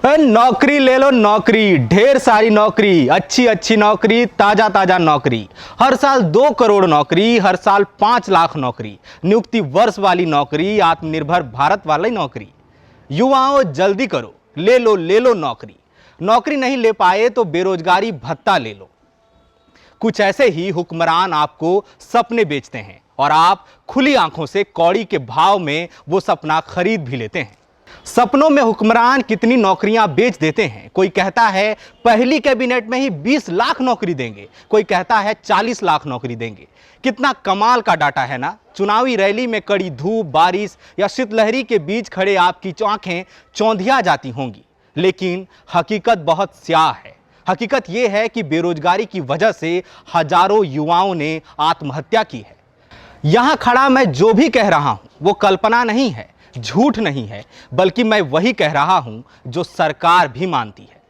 नौकरी ले लो, नौकरी, ढेर सारी नौकरी, अच्छी अच्छी नौकरी, ताजा ताजा नौकरी। हर साल 2 करोड़ नौकरी, हर साल 5 लाख नौकरी, नियुक्ति वर्ष वाली नौकरी, आत्मनिर्भर भारत वाली नौकरी। युवाओं जल्दी करो, ले लो नौकरी। नौकरी नहीं ले पाए तो बेरोजगारी भत्ता ले लो। कुछ ऐसे ही हुक्मरान आपको सपने बेचते हैं और आप खुली आंखों से कौड़ी के भाव में वो सपना खरीद भी लेते हैं। सपनों में हुक्मरान कितनी नौकरियां बेच देते हैं। कोई कहता है पहली कैबिनेट में ही 20 लाख नौकरी देंगे, कोई कहता है 40 लाख नौकरी देंगे। कितना कमाल का डाटा है ना। चुनावी रैली में कड़ी धूप, बारिश या शीतलहरी के बीच खड़े आपकी आंखें चौंधिया जाती होंगी, लेकिन हकीकत बहुत स्याह है। हकीकत यह है कि बेरोजगारी की वजह से हजारों युवाओं ने आत्महत्या की है। यहां खड़ा मैं जो भी कह रहा हूं वो कल्पना नहीं है, झूठ नहीं है, बल्कि मैं वही कह रहा हूं जो सरकार भी मानती है।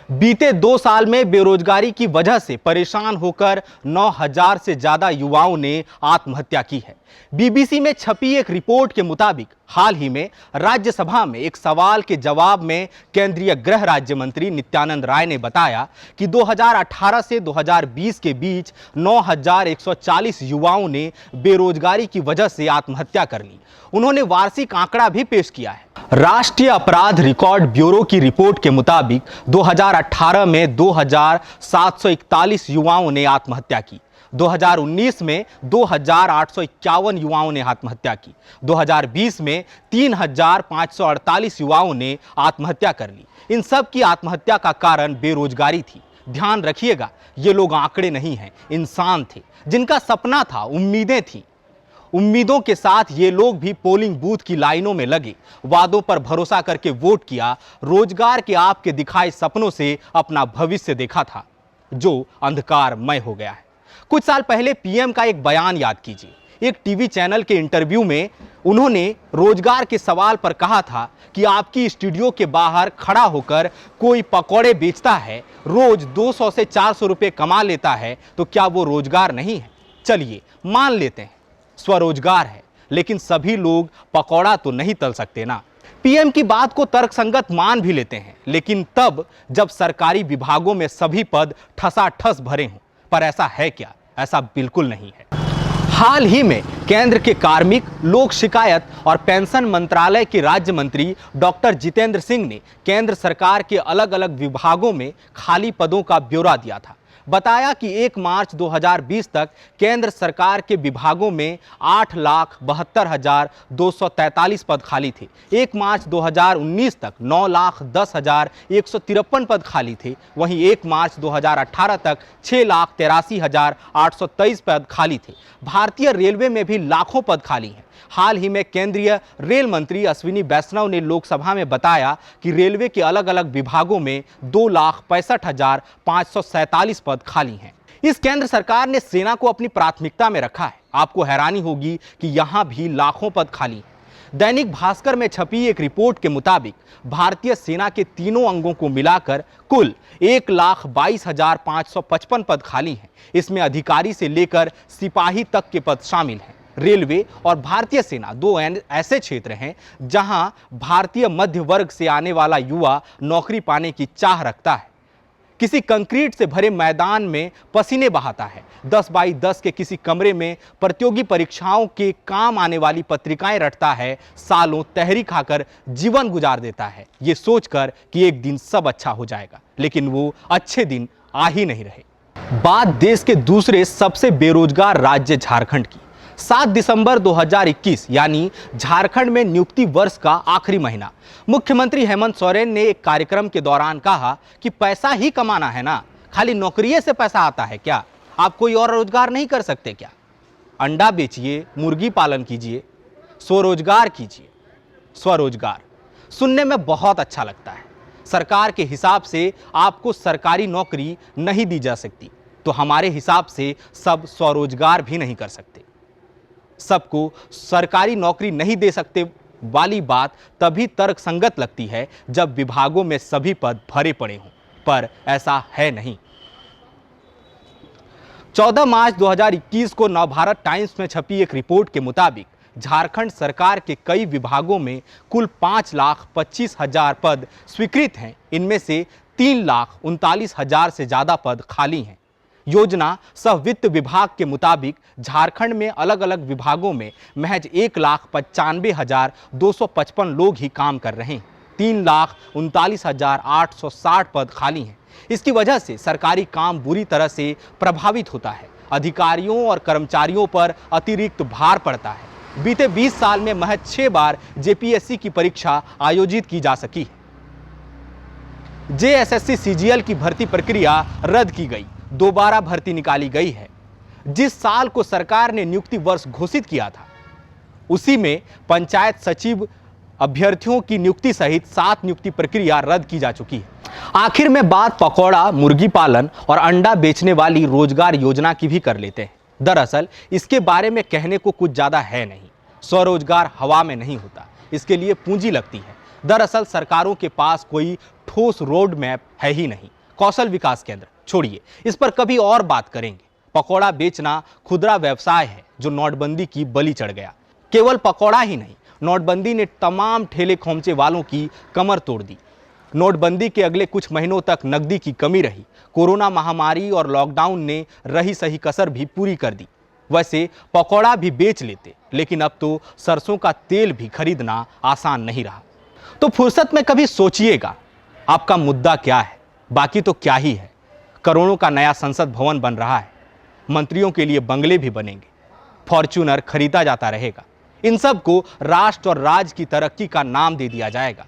बीते 2 साल में बेरोजगारी की वजह से परेशान होकर 9,000 से ज्यादा युवाओं ने आत्महत्या की है। बीबीसी में छपी एक रिपोर्ट के मुताबिक हाल ही में राज्यसभा में एक सवाल के जवाब में केंद्रीय गृह राज्य मंत्री नित्यानंद राय ने बताया कि 2018 से 2020 के बीच 9,140 युवाओं ने बेरोजगारी की वजह से आत्महत्या कर ली। उन्होंने वार्षिक आंकड़ा भी पेश किया है। राष्ट्रीय अपराध रिकॉर्ड ब्यूरो की रिपोर्ट के मुताबिक 2018 में 2,741 युवाओं ने आत्महत्या की। 2019 में 2,851 युवाओं ने आत्महत्या की। 2020 में 3,548 युवाओं ने आत्महत्या कर ली। इन सब की आत्महत्या का कारण बेरोजगारी थी। ध्यान रखिएगा, ये लोग आंकड़े नहीं हैं, इंसान थे जिनका सपना था, उम्मीदें थी। उम्मीदों के साथ ये लोग भी पोलिंग बूथ की लाइनों में लगे, वादों पर भरोसा करके वोट किया, रोजगार के आपके दिखाए सपनों से अपना भविष्य देखा था, जो अंधकारमय हो गया है। कुछ साल पहले पीएम का एक बयान याद कीजिए। एक टीवी चैनल के इंटरव्यू में उन्होंने रोजगार के सवाल पर कहा था कि आपकी स्टूडियो के बाहर खड़ा होकर कोई पकौड़े बेचता है, रोज 200 से 400 रुपए कमा लेता है, तो क्या वो रोजगार नहीं है? चलिए मान लेते हैं स्वरोजगार है, लेकिन सभी लोग पकौड़ा तो नहीं तल सकते ना। पीएम की बात को तर्कसंगत मान भी लेते हैं, लेकिन तब जब सरकारी विभागों में सभी पद ठसाठस भरे हों। पर ऐसा है क्या? ऐसा बिल्कुल नहीं है। हाल ही में केंद्र के कार्मिक, लोक शिकायत और पेंशन मंत्रालय के राज्य मंत्री डॉक्टर जितेंद्र सिंह ने केंद्र सरकार के अलग अलग विभागों में खाली पदों का ब्यौरा दिया था। बताया कि 1 मार्च 2020 तक केंद्र सरकार के विभागों में 8,72,243 पद खाली थे। 1 मार्च 2019 तक 9,10,153 पद खाली थे। वहीं 1 मार्च 2018 तक 6,83,823 पद खाली थे। भारतीय रेलवे में भी लाखों पद खाली हैं। हाल ही में केंद्रीय रेल मंत्री अश्विनी वैष्णव ने लोकसभा में बताया कि रेलवे के अलग अलग विभागों में 2,65,547 पद खाली हैं। इस केंद्र सरकार ने सेना को अपनी प्राथमिकता में रखा है। आपको हैरानी होगी कि यहां भी लाखों पद खाली हैं। दैनिक भास्कर में छपी एक रिपोर्ट के मुताबिक भारतीय सेना के तीनों अंगों को मिलाकर कुल 1,22,555 पद खाली हैं। इसमें अधिकारी से लेकर सिपाही तक के पद शामिल हैं। रेलवे और भारतीय सेना 2 ऐसे क्षेत्र हैं जहां भारतीय मध्य वर्ग से आने वाला युवा नौकरी पाने की चाह रखता है। किसी कंक्रीट से भरे मैदान में पसीने बहाता है, 10 बाई 10 के किसी कमरे में प्रतियोगी परीक्षाओं के काम आने वाली पत्रिकाएं रटता है, सालों तहरी खाकर जीवन गुजार देता है, ये सोचकर कि एक दिन सब अच्छा हो जाएगा। लेकिन वो अच्छे दिन आ ही नहीं रहे। बात देश के दूसरे सबसे बेरोजगार राज्य झारखंड की। 7 दिसंबर 2021 यानी झारखंड में नियुक्ति वर्ष का आखिरी महीना। मुख्यमंत्री हेमंत सोरेन ने एक कार्यक्रम के दौरान कहा कि पैसा ही कमाना है ना, खाली नौकरी से पैसा आता है क्या? आप कोई और रोजगार नहीं कर सकते क्या? अंडा बेचिए, मुर्गी पालन कीजिए, स्वरोजगार कीजिए। स्वरोजगार सुनने में बहुत अच्छा लगता है। सरकार के हिसाब से आपको सरकारी नौकरी नहीं दी जा सकती, तो हमारे हिसाब से सब स्वरोजगार भी नहीं कर सकते। सबको सरकारी नौकरी नहीं दे सकते वाली बात तभी तर्कसंगत लगती है जब विभागों में सभी पद भरे पड़े हों, पर ऐसा है नहीं। 14 मार्च 2021 को नवभारत टाइम्स में छपी एक रिपोर्ट के मुताबिक झारखंड सरकार के कई विभागों में कुल 5,25,000 पद स्वीकृत हैं। इनमें से 3,39,000 से ज्यादा पद खाली हैं। योजना सह वित्त विभाग के मुताबिक झारखंड में अलग अलग विभागों में महज 1,95,255 लोग ही काम कर रहे हैं। 3,39,860 पद खाली हैं। इसकी वजह से सरकारी काम बुरी तरह से प्रभावित होता है। अधिकारियों और कर्मचारियों पर अतिरिक्त भार पड़ता है। बीते 20 साल में महज 6 बार जेपीएससी की परीक्षा आयोजित की जा सकी है। जेएसएससी सीजीएल की भर्ती प्रक्रिया रद्द की गई, दोबारा भर्ती निकाली गई है। जिस साल को सरकार ने नियुक्ति वर्ष घोषित किया था, उसी में पंचायत सचिव अभ्यर्थियों की नियुक्ति सहित 7 नियुक्ति प्रक्रिया रद्द की जा चुकी है। आखिर में बात पकौड़ा, मुर्गी पालन और अंडा बेचने वाली रोजगार योजना की भी कर लेते हैं। दरअसल इसके बारे में कहने को कुछ ज्यादा है नहीं। स्वरोजगार हवा में नहीं होता, इसके लिए पूंजी लगती है। दरअसल सरकारों के पास कोई ठोस रोड मैप है ही नहीं। कौशल विकास केंद्र छोड़िए, इस पर कभी और बात करेंगे। पकौड़ा बेचना खुदरा व्यवसाय है जो नोटबंदी की बलि चढ़ गया। केवल पकौड़ा ही नहीं, नोटबंदी ने तमाम ठेले खोमचे वालों की कमर तोड़ दी। नोटबंदी के अगले कुछ महीनों तक नकदी की कमी रही। कोरोना महामारी और लॉकडाउन ने रही सही कसर भी पूरी कर दी। वैसे पकौड़ा भी बेच लेते, लेकिन अब तो सरसों का तेल भी खरीदना आसान नहीं रहा। तो फुर्सत में कभी सोचिएगा आपका मुद्दा क्या है। बाकी तो क्या ही है, करोड़ों का नया संसद भवन बन रहा है, मंत्रियों के लिए बंगले भी बनेंगे, फॉर्च्यूनर खरीदा जाता रहेगा। इन सब को राष्ट्र और राज्य की तरक्की का नाम दे दिया जाएगा।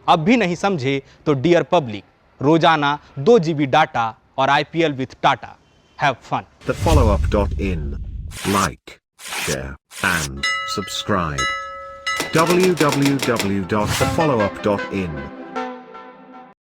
अब भी नहीं समझे तो डियर पब्लिक, रोजाना 2 GB डाटा और IPL with Tata. Have fun. thefollowup.in. Like, share, and subscribe. www.thefollowup.in